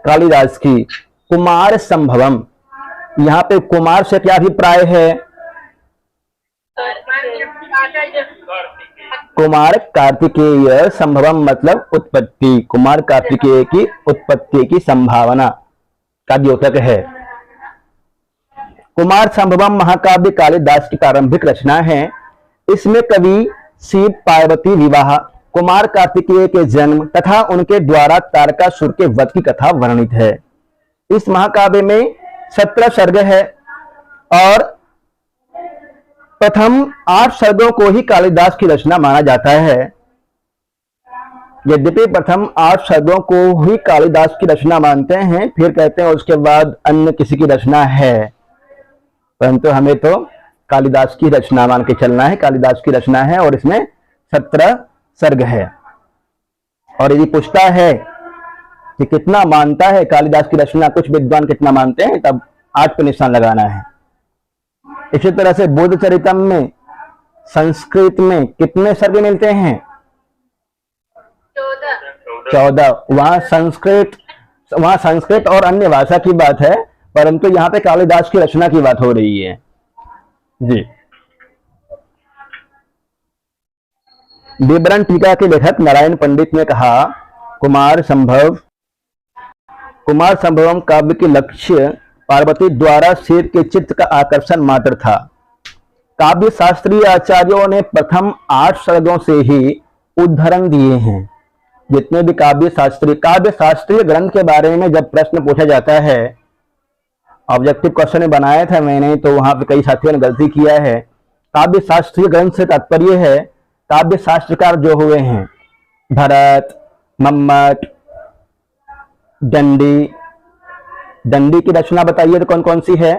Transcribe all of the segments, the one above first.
कालिदास की। कुमार संभवम, यहाँ पे कुमार से क्या अभिप्राय है? कुमार कार्तिकेय, संभवम मतलब उत्पत्ति, कुमार कार्तिकेय की उत्पत्ति की संभावना का द्योतक है। कुमार संभवम महाकाव्य कालिदास की प्रारंभिक रचना है। इसमें कवि शिव पार्वती विवाह, कुमार कार्तिकेय के जन्म तथा उनके द्वारा तारकासुर के वध की कथा वर्णित है। इस महाकाव्य में 17 सर्ग है और प्रथम 8 सर्गों को ही कालिदास की रचना माना जाता है। यद्यपि प्रथम 8 सर्गों को ही कालिदास की रचना मानते हैं, फिर कहते हैं उसके बाद अन्य किसी की रचना है, परंतु हमें तो कालिदास की रचना मान के चलना है। कालिदास की रचना है और इसमें 17 सर्ग है। और यदि पूछता है कि कितना मानता है कालिदास की रचना, कुछ विद्वान कितना मानते हैं, तब 8 पे निशान लगाना है। इसी तरह से बुद्ध चरितम में संस्कृत में कितने सर्ग मिलते हैं? 14। वहां संस्कृत और अन्य भाषा की बात है, परंतु यहाँ पे कालिदास की रचना की बात हो रही है जी। विवरण टीका के लेखक नारायण पंडित ने कहा, कुमार संभवम काव्य के लक्ष्य पार्वती द्वारा शिव के चित्त का आकर्षण मात्र था। काव्य शास्त्रीय आचार्यों ने प्रथम 8 सर्गों से ही उद्धरण दिए हैं। जितने भी काव्य शास्त्रीय ग्रंथ के बारे में जब प्रश्न पूछा जाता है, ऑब्जेक्टिव क्वेश्चन बनाया था मैंने, तो वहां पे कई साथियों ने गलती किया है। काव्य शास्त्रीय ग्रंथ से तात्पर्य है काव्य शास्त्रकार जो हुए हैं, भरत, मम्मट, दंडी की रचना बताइए तो कौन कौन सी है?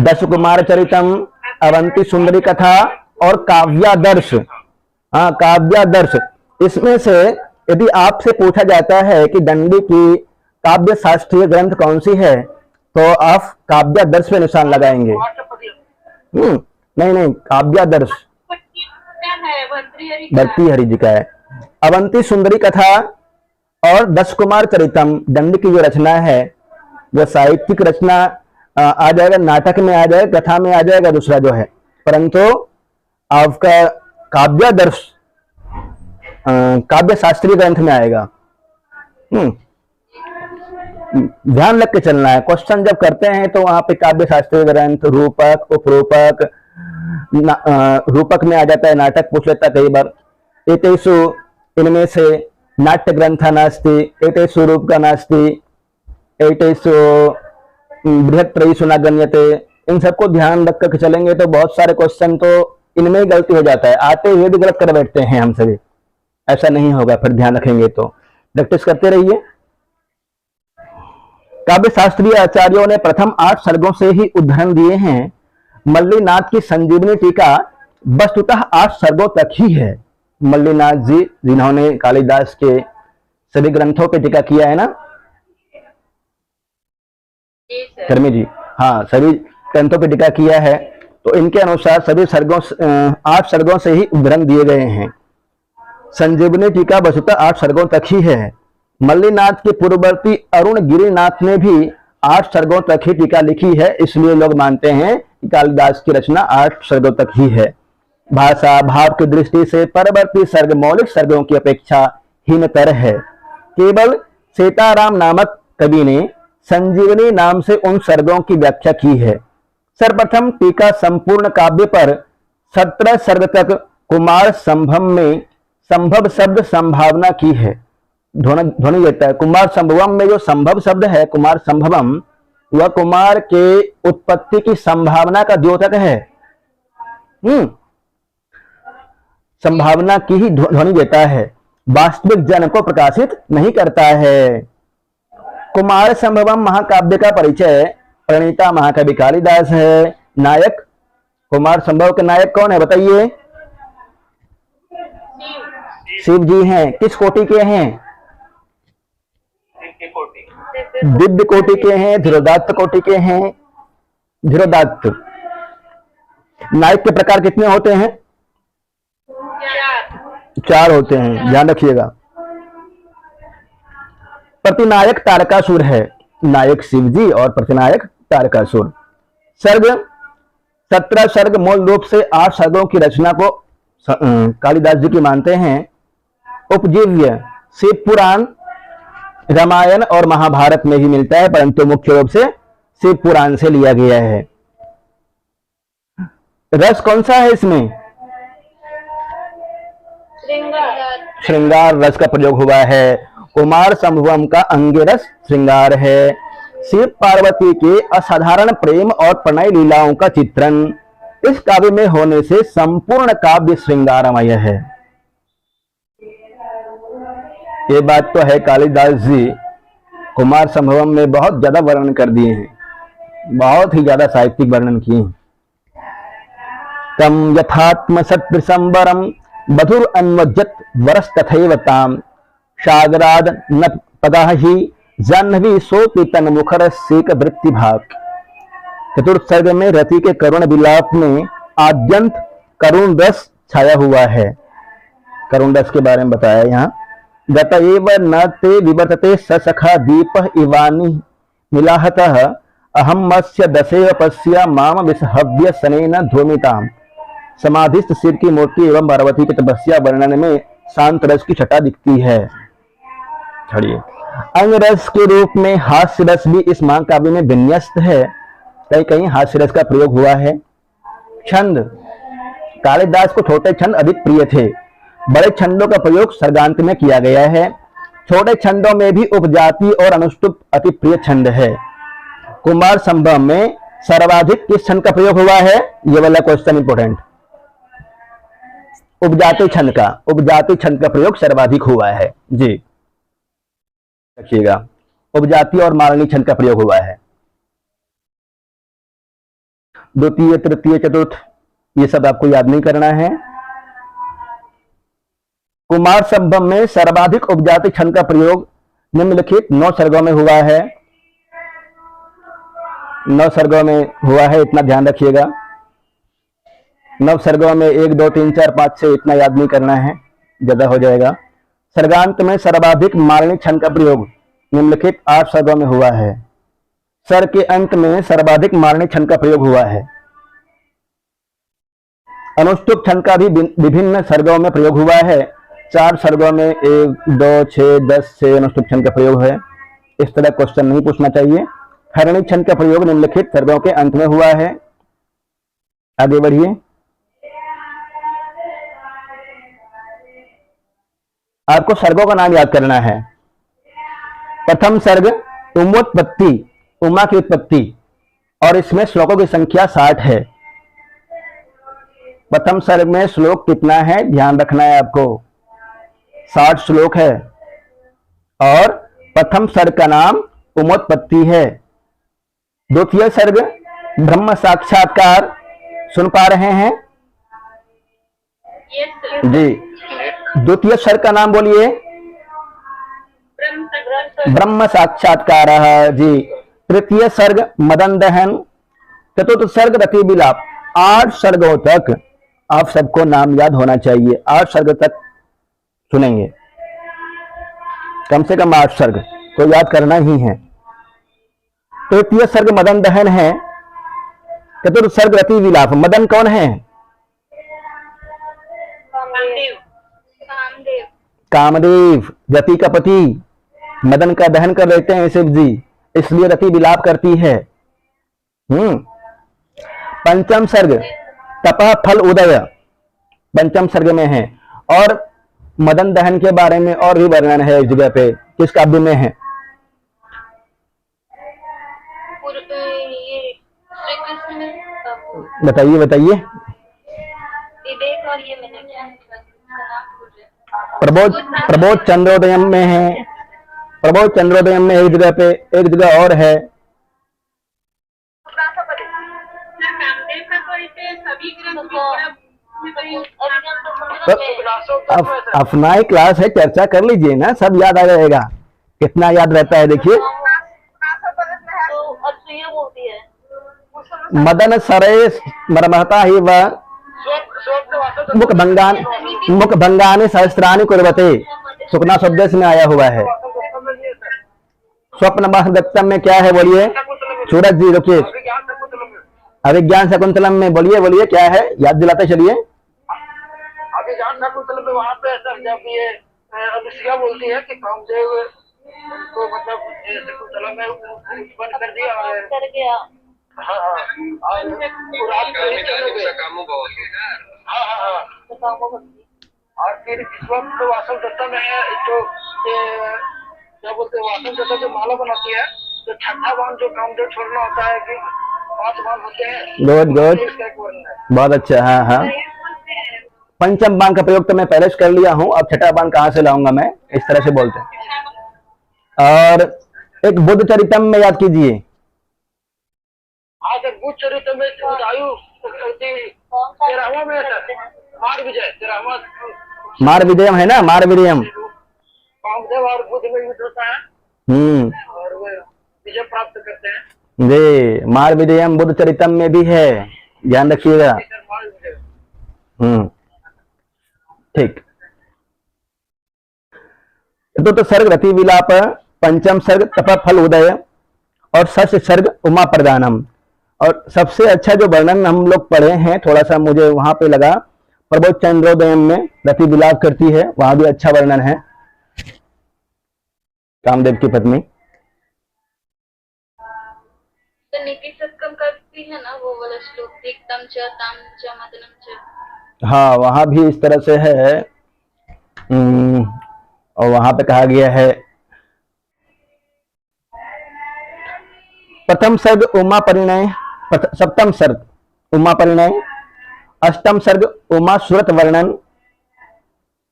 दश कुमार चरितम, अवंती सुंदरी कथा और काव्यादर्श। हाँ, काव्यादर्श। इसमें से यदि आपसे पूछा जाता है कि दंडी की काव्य शास्त्रीय ग्रंथ कौन सी है, तो आप काव्यादर्श पे निशान लगाएंगे। नहीं, काव्यादर्श भर्तृहरि जी का है। अवंती सुंदरी कथा और 10 कुमार चरितम, दंडी की जो रचना है वो साहित्यिक रचना आ जाएगा, नाटक में आ जाएगा, कथा में आ जाएगा दूसरा जो है, परंतु आपका काव्यादर्श काव्य शास्त्रीय ग्रंथ में आएगा। ध्यान रख के चलना है। क्वेश्चन जब करते हैं तो वहां पे काव्य शास्त्रीय ग्रंथ, रूपक, उपरूपक, रूपक में आ जाता है, नाटक पूछ लेता कई बार। एतेषु, इनमें से नाट्य ग्रंथा नास्ति, एतेषु रूपका नास्ति, एतेषु बृहत्त्रयीषु न गण्यते। इन सबको ध्यान रख कर चलेंगे तो बहुत सारे क्वेश्चन तो इनमें ही गलती हो जाता है, आते हुए भी गलत कर बैठते हैं हम सभी। ऐसा नहीं होगा, फिर ध्यान रखेंगे तो प्रैक्टिस करते रहिए। काव्य शास्त्रीय आचार्यों ने प्रथम 8 सर्गों से ही उद्धरण दिए हैं। मल्लीनाथ की संजीवनी टीका वस्तुतः 8 सर्गों तक ही है। मल्लीनाथ जी जिन्होंने कालिदास के सभी ग्रंथों पे टीका किया है ना, कर्मी जी, हाँ, सभी ग्रंथों पे टीका किया है, तो इनके अनुसार सभी 8 सर्गों से ही उद्धरण दिए गए हैं। संजीवनी टीका वस्तुतः 8 सर्गों तक ही है। मल्लीनाथ के पूर्ववर्ती अरुण गिरिनाथ ने भी 8 सर्गों तक ही टीका लिखी है, इसलिए लोग मानते हैं कि कालिदास की रचना 8 सर्गों तक ही है। भाषा भाव की दृष्टि से परवर्ती सर्ग मौलिक सर्गों की अपेक्षा हीनतर है। केवल सीताराम नामक कवि ने संजीवनी नाम से उन सर्गों की व्याख्या की है। सर्वप्रथम टीका संपूर्ण काव्य पर 17 सर्ग तक कुमार संभव में संभव शब्द संभावना की है। ध्वनि देता है। कुमार संभवम में जो संभव शब्द है, कुमार संभवम, वह कुमार के उत्पत्ति की संभावना का द्योतक है। संभावना की ही ध्वनि देता है, वास्तविक जन्म को प्रकाशित नहीं करता है। कुमार संभवम महाकाव्य का परिचय प्रणीता महाकवि कालिदास है। नायक कुमार संभव के नायक कौन है बताइए? शिव जी हैं। किस कोटि के हैं? दिव्य कोटि के हैं, धीरोदात्त कोटि के हैं। धीरोदात्त। नायक के प्रकार कितने होते हैं? 4 होते हैं, ध्यान रखिएगा। प्रतिनायक तारकासुर है, नायक शिव जी और प्रतिनायक तारकासुर। सर्ग 17 सर्ग मूल रूप से 8 सर्गों की रचना को कालिदास जी की मानते हैं। उपजीव्य शिव पुराण, रामायण और महाभारत में ही मिलता है, परंतु मुख्य रूप से शिव पुराण से लिया गया है। रस कौन सा है इसमें? श्रृंगार रस का प्रयोग हुआ है। कुमार संभवम का अंग रस श्रृंगार है। शिव पार्वती के असाधारण प्रेम और प्रणय लीलाओं का चित्रण इस काव्य में होने से संपूर्ण काव्य श्रृंगारमय है। ये बात तो है, कालिदास जी कुमार संभवम में बहुत ज्यादा वर्णन कर दिए हैं, बहुत ही ज्यादा साहित्यिक वर्णन किए हैं। तम यथात्म सत्संबरम बधुर अन्वजत वरस तथैव ताम सागराद न पदाहि जाह्नवी सोपितन मुखर सेक वृत्ति भाग। चतुर्थ सर्ग में रति के करुण विलाप में आद्यंत करुण रस छाया हुआ है। करुण रस के बारे में बताया यहाँ। गत एव न ते विवर्तते ससखा दीपः इवानि मिलाहतः अहम मत्स्य दशेव पश्य माम विसहव्य सनेन धूमिताम। समाधिस्थ शिव की मूर्ति एवं पार्वती की तपस्या वर्णन में शांत रस की छटा दिखती है। छड़िए अंग रस के रूप में हास्य रस भी इस महाकाव्य में विन्यस्त है। कहीं कहीं हास्य रस का प्रयोग हुआ है। छंद, कालिदास को छोटे छंद अधिक प्रिय थे। बड़े छंदों का प्रयोग सर्गांत में किया गया है। छोटे छंदों में भी उपजाति और अनुष्टुप अति प्रिय छंद है। कुमार संभव में सर्वाधिक किस छंद का प्रयोग हुआ है? ये वाला क्वेश्चन इंपोर्टेंट। उपजाति छंद का प्रयोग सर्वाधिक हुआ है जी, रखिएगा। उपजाति और मालनी छंद का प्रयोग हुआ है। द्वितीय, तृतीय, चतुर्थ ये सब आपको याद नहीं करना है। कुमार संभव में सर्वाधिक उपजाति छंद का प्रयोग निम्नलिखित 9 सर्गों में हुआ है। 9 सर्गों में हुआ है, इतना ध्यान रखिएगा। 9 सर्गों में 1, 2, 3, 4, 5, 6 इतना याद नहीं करना है, ज्यादा हो जाएगा। सर्गांत में सर्वाधिक मालनी छंद का प्रयोग निम्नलिखित 8 सर्गों में हुआ है। सर के अंत में सर्वाधिक मालनी छंद का प्रयोग हुआ है। अनुष्टुप छंद का भी विभिन्न सर्गों में प्रयोग हुआ है। 4 सर्गों में 1, 2, 6, 10 से अनुष्टुप छंद का प्रयोग है। इस तरह क्वेश्चन नहीं पूछना चाहिए। हरणी छंद का प्रयोग निम्नलिखित सर्गों के अंत में हुआ है। आगे बढ़िए। आपको सर्गों का नाम याद करना है। प्रथम सर्ग उमोत्पत्ति, उमा की उत्पत्ति, और इसमें श्लोकों की संख्या 60 है। प्रथम सर्ग में श्लोक कितना है ध्यान रखना है आपको, 60 श्लोक है। और प्रथम सर्ग का नाम उमोत्पत्ति है। द्वितीय सर्ग ब्रह्म साक्षात्कार, सुन पा रहे हैं जी? द्वितीय सर्ग का नाम बोलिए। ब्रह्म साक्षात्कार जी। तृतीय सर्ग मदन दहन। चतुर्थ सर्ग रति विलाप। 8 सर्गों तक आप सबको नाम याद होना चाहिए। 8 सर्ग तक सुनेंगे, कम से कम 8 सर्ग तो याद करना ही है। तृतीय सर्ग मदन दहन है। चतुर्थ सर्ग रति विलाप। मदन कौन है? कामदेव, रति का पति। मदन का दहन कर लेते हैं शिव जी, इसलिए रति विलाप करती है। पंचम सर्ग तपः फल उदय, पंचम सर्ग में है। और मदन दहन के बारे में और भी वर्णन है इस जगह पे। किस काव्य में है? बताइए बताइए। प्रबोध चंद्रोदयम में है। प्रबोध चंद्रोदयम में एक जगह पे, एक जगह और है। तो अपना ही क्लास है, चर्चा कर लीजिए ना, सब याद आ जाएगा। कितना याद रहता है देखिए। मदन सरे मरमहता ही वह मुख भंगानि सहस्त्राणि कुर्वते, सुखना शब्द में आया हुआ है। स्वप्न दत्तम में क्या है बोलिए? सूरज जी रुकिए, अभिज्ञान शकुंतलम में बोलिए, बोलिए क्या है, याद दिलाते चलिए। अभिज्ञान शकुंतलम में वहां पे जब ये अनुसुईया बोलती है कि कामदेव को मतलब शकुंतला में उत्पन्न कर दिया और और फिर इस वक्त वासव दत्ता में जो क्या बोलते हैं, वासव दत्ता जो माला बनाती है, तो छठा बाण जो कामदेव छोड़ना होता है कि 5 बाण होते हैं। गुड गुड, बहुत अच्छा। हाँ हाँ, पंचम बाण का प्रयोग तो मैं पहले से कर लिया हूं, अब छठा बाण कहां से लाऊंगा मैं, इस तरह से बोलते हैं। और एक बुद्ध चरितम में याद कीजिए। बुद्ध चरित्र में तेरहवां में मार विजय, मार विजयम है ना, मार विजयम कामदेव और बुद्ध में युद्ध होता है और वे विजय प्राप्त करते हैं। जी, मार विजयम बुद्ध चरितम में भी है, ध्यान रखिएगा। ठीक। तो सर्ग रति विलाप, पंचम सर्ग तप फल उदय और षष्ठ सर्ग उमा प्रदानम। और सबसे अच्छा जो वर्णन हम लोग पढ़े हैं, थोड़ा सा मुझे वहां पे लगा, प्रबोध चंद्रोदय में रति विलाप करती है, वहां भी अच्छा वर्णन है कामदेव की पत्नी। तो नीति सत्कम करती है ना वो वाला श्लोक, दीप्तम च ताम च मदनम च। हाँ, वहां भी इस तरह से है। और वहां पे कहा गया है प्रथम सर्ग उमा परिणय, सप्तम सर्ग उमा परिणय, अष्टम सर्ग उमा सूरत वर्णन।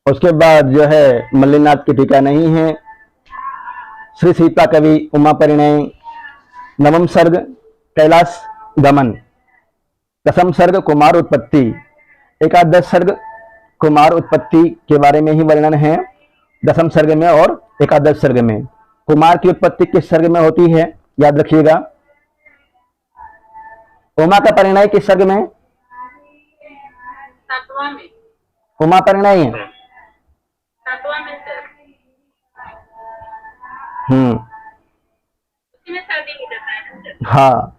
उसके बाद जो है मल्लिनाथ की टीका नहीं है। श्री सीता कवि उमा परिणय। नवम सर्ग कैलाश गमन। दसम सर्ग कुमार उत्पत्ति। एकादश सर्ग कुमार उत्पत्ति के बारे में ही वर्णन है दसम सर्ग में और एकादश सर्ग में। कुमार की उत्पत्ति किस सर्ग में होती है याद रखिएगा। उमा का परिणय किस सर्ग में? सातवां में। उमा परिणय सातवां में सर। उसी में शादी भी करता है। हाँ,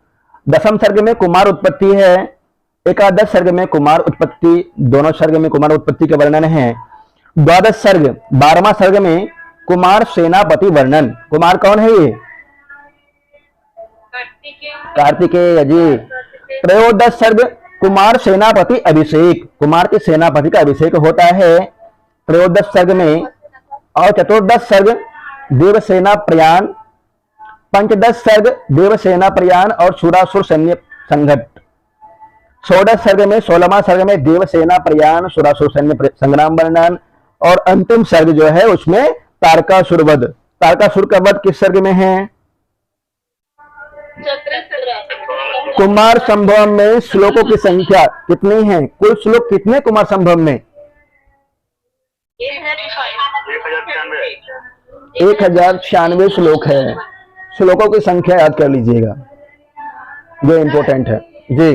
दसम सर्ग में कुमार उत्पत्ति है, एकादश सर्ग में कुमार उत्पत्ति, दोनों सर्ग में कुमार उत्पत्ति का वर्णन है। द्वादश सर्ग 12वां सर्ग में कुमार सेनापति वर्णन। कुमार कौन है ये? कार्तिकेय जी। त्रयोदश सर्ग कुमार सेनापति अभिषेक। कुमार के सेनापति का अभिषेक होता है त्रयोदश सर्ग में। और चतुर्दश सर्ग देवसेना प्रयाण। पंचदश सर्ग देवसेना प्रयाण और सुरासुर सैन्य संघट। षोडश सर्ग में 16वां सर्ग में देवसेना प्रयाण सुरासुर सैन्य संग्राम वर्णन। और अंतिम सर्ग जो है उसमें तारकासुर वध। तारकासुर का वध किस सर्ग में है? कुमार संभव में श्लोकों की संख्या कितनी है? कुल श्लोक कितने कुमार संभव में? 1096 श्लोक है। श्लोकों की संख्या याद कर लीजिएगा, जो इंपॉर्टेंट है जी।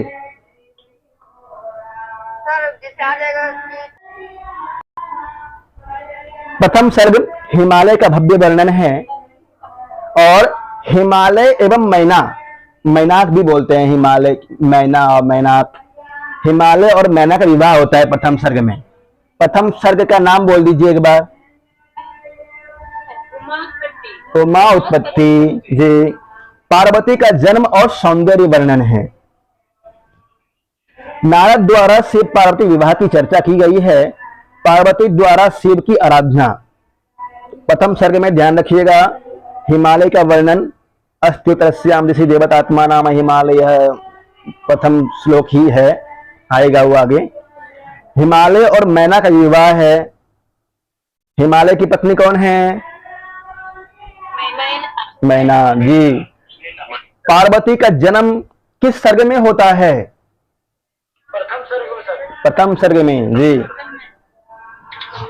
प्रथम सर्ग हिमालय का भव्य वर्णन है। और हिमालय एवं मैना, मैनाक भी बोलते हैं, हिमालय मैना और मैनाक। हिमालय और मैना का विवाह होता है प्रथम सर्ग में। प्रथम सर्ग का नाम बोल दीजिए एक बार। उमा उत्पत्ति जी। पार्वती का जन्म और सौंदर्य वर्णन है। नारद द्वारा शिव पार्वती विवाह की चर्चा की गई है। पार्वती द्वारा शिव की आराधना। प्रथम सर्ग में ध्यान रखिएगा हिमालय का वर्णन। अस्त्युतरस्याम ऋषि देवतात्मा नाम हिमालय, प्रथम श्लोक ही है, आएगा वो आगे। हिमालय और मैना का विवाह है। हिमालय की पत्नी कौन है? मैना जी। पार्वती का जन्म किस सर्ग में होता है? प्रथम सर्ग में जी।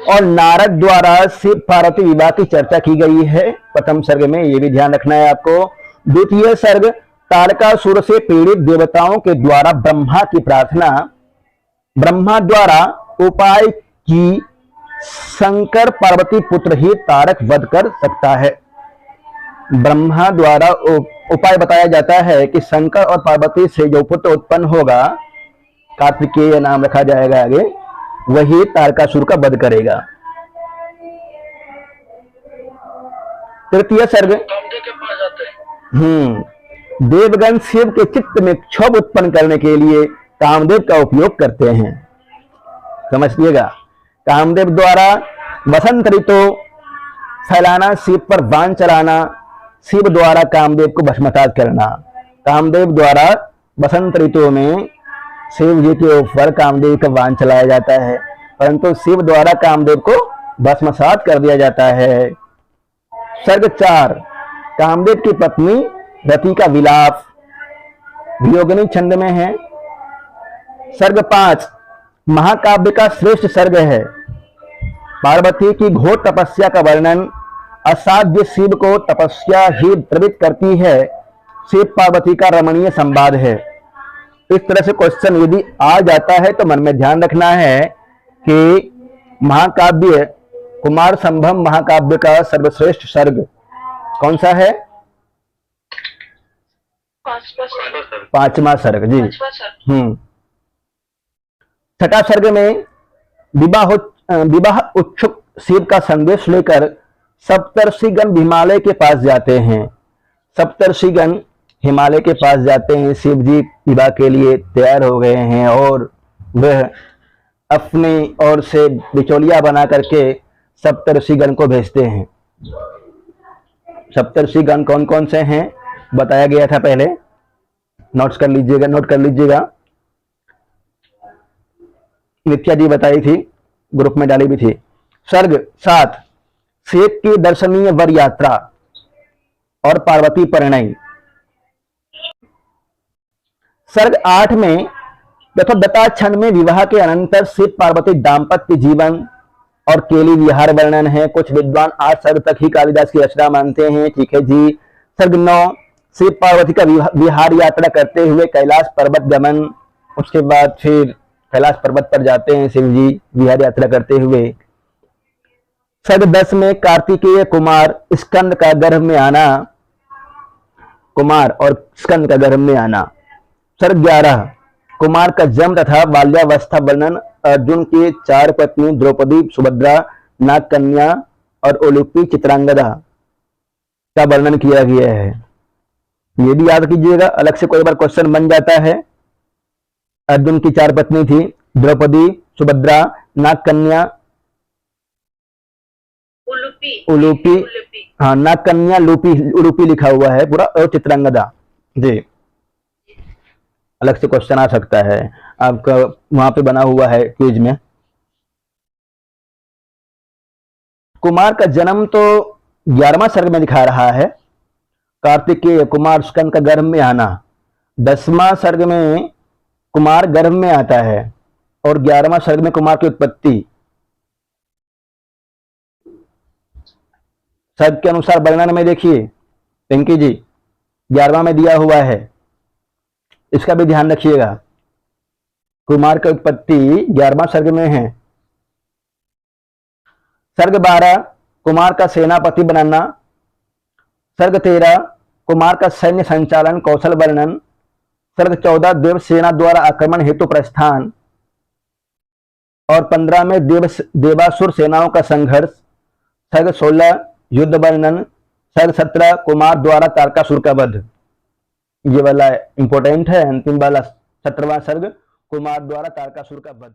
और नारद द्वारा शिव पार्वती विवाह की चर्चा की गई है प्रथम सर्ग में, ये भी ध्यान रखना है आपको। द्वितीय सर्ग तारकासुर से पीड़ित देवताओं के द्वारा ब्रह्मा की प्रार्थना। ब्रह्मा द्वारा उपाय की शंकर पार्वती पुत्र ही तारक वध कर सकता है। ब्रह्मा द्वारा उपाय बताया जाता है कि शंकर और पार्वती से जो पुत्र उत्पन्न होगा, कार्तिकेय नाम रखा जाएगा आगे, वही तारकासुर का वध करेगा। तृतीय सर्ग। कामदेव के पास जाते हैं। देवगण शिव के चित्त में क्षोभ उत्पन्न करने के लिए कामदेव का उपयोग करते हैं। समझिएगा, कामदेव द्वारा वसंत ऋतु फैलाना, शिव पर बाण चलाना, शिव द्वारा कामदेव को भस्मसात करना। कामदेव द्वारा वसंत ऋतु में शिव जी के ऊपर कामदेव का बाण चलाया जाता है, परंतु शिव द्वारा कामदेव को भस्मसात कर दिया जाता है। सर्ग 4। कामदेव की पत्नी रति का विलाप, वियोगिनी छंद में है। सर्ग 5 महाकाव्य का श्रेष्ठ सर्ग है। पार्वती की घोर तपस्या का वर्णन, असाध्य शिव को तपस्या ही प्रवृत्त करती है, शिव पार्वती का रमणीय संवाद है। इस तरह से क्वेश्चन यदि आ जाता है तो मन में ध्यान रखना है कि महाकाव्य कुमार संभव महाकाव्य का सर्वश्रेष्ठ सर्ग कौन सा है? पांचवा सर्ग जी। छठा सर्ग में विवाह उत्सुक शिव का संदेश लेकर सप्तर्षिगण हिमालय के पास जाते हैं। सप्तर्षिगण हिमालय के पास जाते हैं, शिव जी विवाह के लिए तैयार हो गए हैं और वह अपनी ओर से बिचौलिया बना करके सप्तर्षिगण को भेजते हैं। सप्तर्षिगण कौन कौन से हैं बताया गया था पहले, नोट कर लीजिएगा। नित्या जी बताई थी, ग्रुप में डाली भी थी। सर्ग 7 शिव की दर्शनीय वर यात्रा और पार्वती परिणय। सर्ग 8 में यथोदताक्षण में विवाह के अनंतर शिव पार्वती दाम्पत्य जीवन और केली विहार वर्णन है। कुछ विद्वान 8 सर्ग तक ही कालिदास की रचना मानते हैं, ठीक है जी। सर्ग 9 शिव पार्वती का विहार यात्रा करते हुए कैलाश पर्वत गमन, उसके बाद फिर कैलाश पर्वत पर जाते हैं शिव जी विहार यात्रा करते हुए। सर्ग 10 में कार्तिकेय कुमार स्कंद का गर्भ में आना, कुमार और स्कंद का गर्भ में आना। सर्ग 11 कुमार का जन्म तथा बाल्यावस्था वर्णन, अर्जुन की 4 पत्नी द्रौपदी, सुभद्रा, नागकन्या और ओलूपी चित्रांगदा का वर्णन किया गया है। ये भी याद कीजिएगा, अलग से कोई बार क्वेश्चन बन जाता है। अर्जुन की 4 पत्नी थी, द्रौपदी, सुभद्रा, नागकन्या, उलूपी, हाँ नागकन्या, उलूपी लिखा हुआ है पूरा, और चित्रांगदा जी। अलग से क्वेश्चन आ सकता है, आपका वहां पे बना हुआ है क्विज में। कुमार का जन्म तो 11वां सर्ग में दिखा रहा है, कार्तिकेय कुमार स्कंद का गर्भ में आना। 10वां सर्ग में कुमार गर्भ में आता है और 11वां सर्ग में कुमार की उत्पत्ति। सर्ग के अनुसार वर्णन में देखिए पिंकी जी, 11वां में दिया हुआ है, इसका भी ध्यान रखिएगा। कुमार की उत्पत्ति 11वां सर्ग में है। सर्ग 12 कुमार का सेनापति बनाना। सर्ग 13 कुमार का सैन्य संचालन कौशल वर्णन। सर्ग 14 देव सेना द्वारा आक्रमण हेतु प्रस्थान और 15 में देवासुर सेनाओं का संघर्ष। सर्ग 16 युद्ध वर्णन। सर्ग 17 कुमार द्वारा तारकासुर का वध। ये वाला इंपॉर्टेंट है, अंतिम वाला 17वां सर्ग कुमार द्वारा तारकासुर का वध।